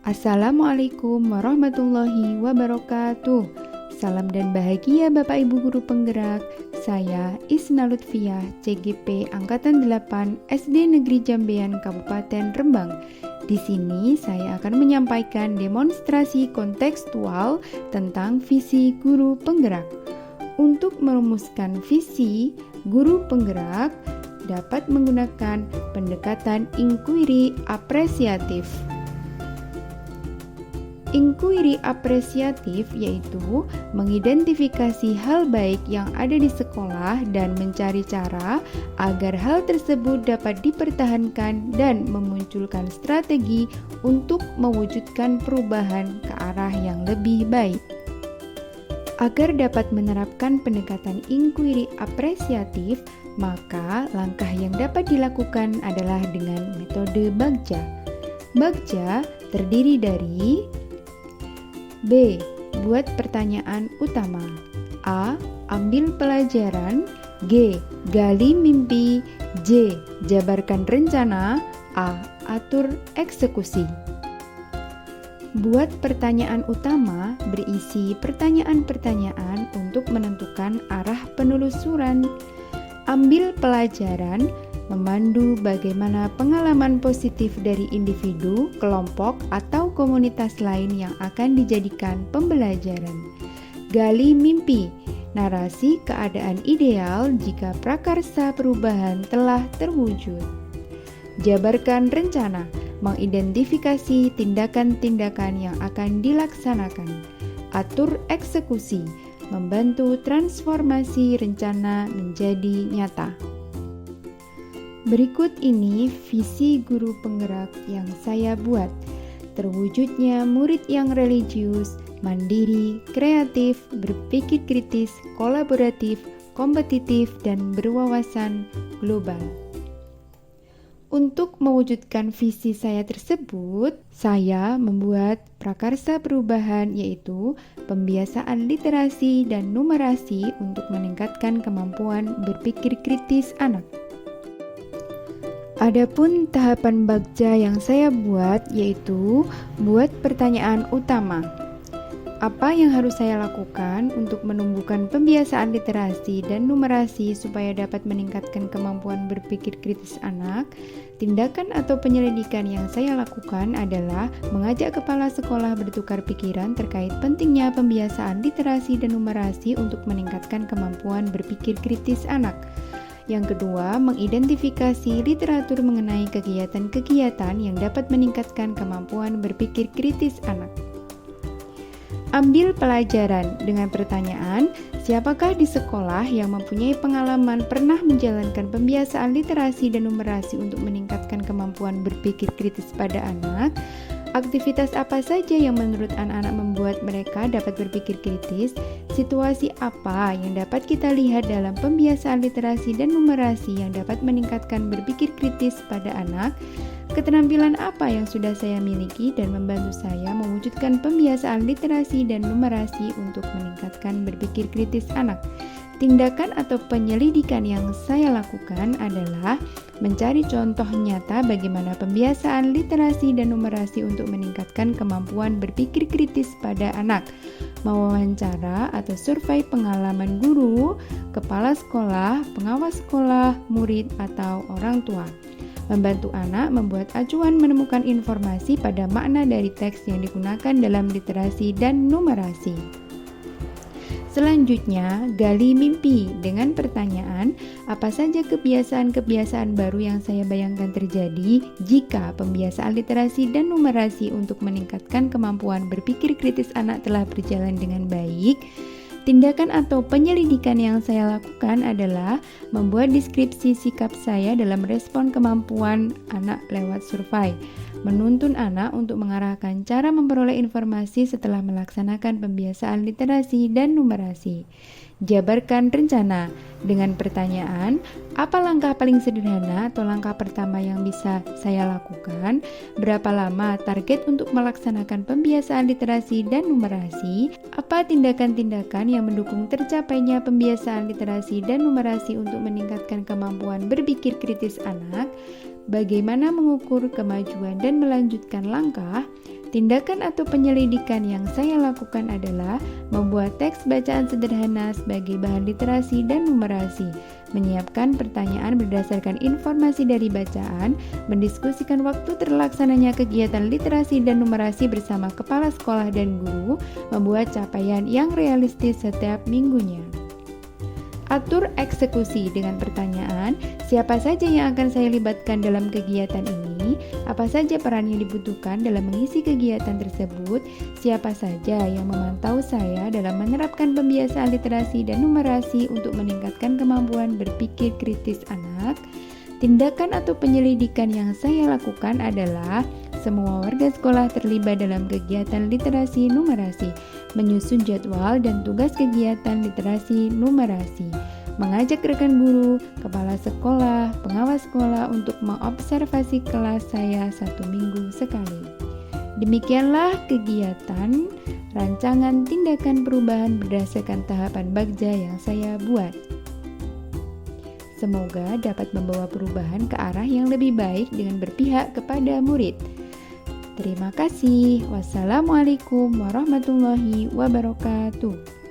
Assalamualaikum warahmatullahi wabarakatuh. Salam dan bahagia Bapak Ibu Guru Penggerak. Saya Isna Lutfiah, CGP Angkatan 8 SD Negeri Jambean Kabupaten Rembang. Di sini saya akan menyampaikan demonstrasi kontekstual tentang visi guru penggerak. Untuk merumuskan visi guru penggerak dapat menggunakan pendekatan inquiry apresiatif. Inquiry apresiatif yaitu mengidentifikasi hal baik yang ada di sekolah dan mencari cara agar hal tersebut dapat dipertahankan dan memunculkan strategi untuk mewujudkan perubahan ke arah yang lebih baik. Agar dapat menerapkan pendekatan inquiry apresiatif, maka langkah yang dapat dilakukan adalah dengan metode Bagja. Bagja terdiri dari B. Buat pertanyaan utama. A. Ambil pelajaran. G. Gali mimpi. J. Jabarkan rencana. A. Atur eksekusi. Buat pertanyaan utama berisi pertanyaan-pertanyaan untuk menentukan arah penelusuran. Ambil pelajaran memandu bagaimana pengalaman positif dari individu, kelompok, atau komunitas lain yang akan dijadikan pembelajaran. Gali mimpi, narasi keadaan ideal jika prakarsa perubahan telah terwujud. Jabarkan rencana, mengidentifikasi tindakan-tindakan yang akan dilaksanakan. Atur eksekusi, membantu transformasi rencana menjadi nyata. Berikut ini visi guru penggerak yang saya buat. Terwujudnya murid yang religius, mandiri, kreatif, berpikir kritis, kolaboratif, kompetitif, dan berwawasan global. Untuk mewujudkan visi saya tersebut, saya membuat prakarsa perubahan yaitu pembiasaan literasi dan numerasi untuk meningkatkan kemampuan berpikir kritis anak. Adapun tahapan Bagja yang saya buat yaitu buat pertanyaan utama. Apa yang harus saya lakukan untuk menumbuhkan pembiasaan literasi dan numerasi supaya dapat meningkatkan kemampuan berpikir kritis anak? Tindakan atau penyelidikan yang saya lakukan adalah mengajak kepala sekolah bertukar pikiran terkait pentingnya pembiasaan literasi dan numerasi untuk meningkatkan kemampuan berpikir kritis anak. Yang kedua, mengidentifikasi literatur mengenai kegiatan-kegiatan yang dapat meningkatkan kemampuan berpikir kritis anak. Ambil pelajaran dengan pertanyaan, siapakah di sekolah yang mempunyai pengalaman pernah menjalankan pembiasaan literasi dan numerasi untuk meningkatkan kemampuan berpikir kritis pada anak? Aktivitas apa saja yang menurut anak-anak membuat mereka dapat berpikir kritis? Situasi apa yang dapat kita lihat dalam pembiasaan literasi dan numerasi yang dapat meningkatkan berpikir kritis pada anak? Keterampilan apa yang sudah saya miliki dan membantu saya mewujudkan pembiasaan literasi dan numerasi untuk meningkatkan berpikir kritis anak? Tindakan atau penyelidikan yang saya lakukan adalah mencari contoh nyata bagaimana pembiasaan literasi dan numerasi untuk meningkatkan kemampuan berpikir kritis pada anak, mewawancara atau survei pengalaman guru, kepala sekolah, pengawas sekolah, murid, atau orang tua. Membantu anak membuat acuan menemukan informasi pada makna dari teks yang digunakan dalam literasi dan numerasi. Selanjutnya, gali mimpi dengan pertanyaan, apa saja kebiasaan-kebiasaan baru yang saya bayangkan terjadi jika pembiasaan literasi dan numerasi untuk meningkatkan kemampuan berpikir kritis anak telah berjalan dengan baik. Tindakan atau penyelidikan yang saya lakukan adalah membuat deskripsi sikap saya dalam respon kemampuan anak lewat survei, menuntun anak untuk mengarahkan cara memperoleh informasi setelah melaksanakan pembiasaan literasi dan numerasi. Jabarkan rencana dengan pertanyaan, apa langkah paling sederhana atau langkah pertama yang bisa saya lakukan? Berapa lama target untuk melaksanakan pembiasaan literasi dan numerasi? Apa tindakan-tindakan yang mendukung tercapainya pembiasaan literasi dan numerasi untuk meningkatkan kemampuan berpikir kritis anak? Bagaimana mengukur kemajuan dan melanjutkan langkah? Tindakan atau penyelidikan yang saya lakukan adalah membuat teks bacaan sederhana sebagai bahan literasi dan numerasi, menyiapkan pertanyaan berdasarkan informasi dari bacaan, mendiskusikan waktu terlaksananya kegiatan literasi dan numerasi bersama kepala sekolah dan guru, membuat capaian yang realistis setiap minggunya. Atur eksekusi dengan pertanyaan, siapa saja yang akan saya libatkan dalam kegiatan ini, apa saja peran yang dibutuhkan dalam mengisi kegiatan tersebut, siapa saja yang memantau saya dalam menerapkan pembiasaan literasi dan numerasi untuk meningkatkan kemampuan berpikir kritis anak. Tindakan atau penyelidikan yang saya lakukan adalah semua warga sekolah terlibat dalam kegiatan literasi numerasi, menyusun jadwal dan tugas kegiatan literasi numerasi, mengajak rekan guru, kepala sekolah, pengawas sekolah untuk mengobservasi kelas saya 1 minggu sekali. Demikianlah kegiatan rancangan tindakan perubahan berdasarkan tahapan Bagja yang saya buat. Semoga dapat membawa perubahan ke arah yang lebih baik dengan berpihak kepada murid. Terima kasih. Wassalamualaikum warahmatullahi wabarakatuh.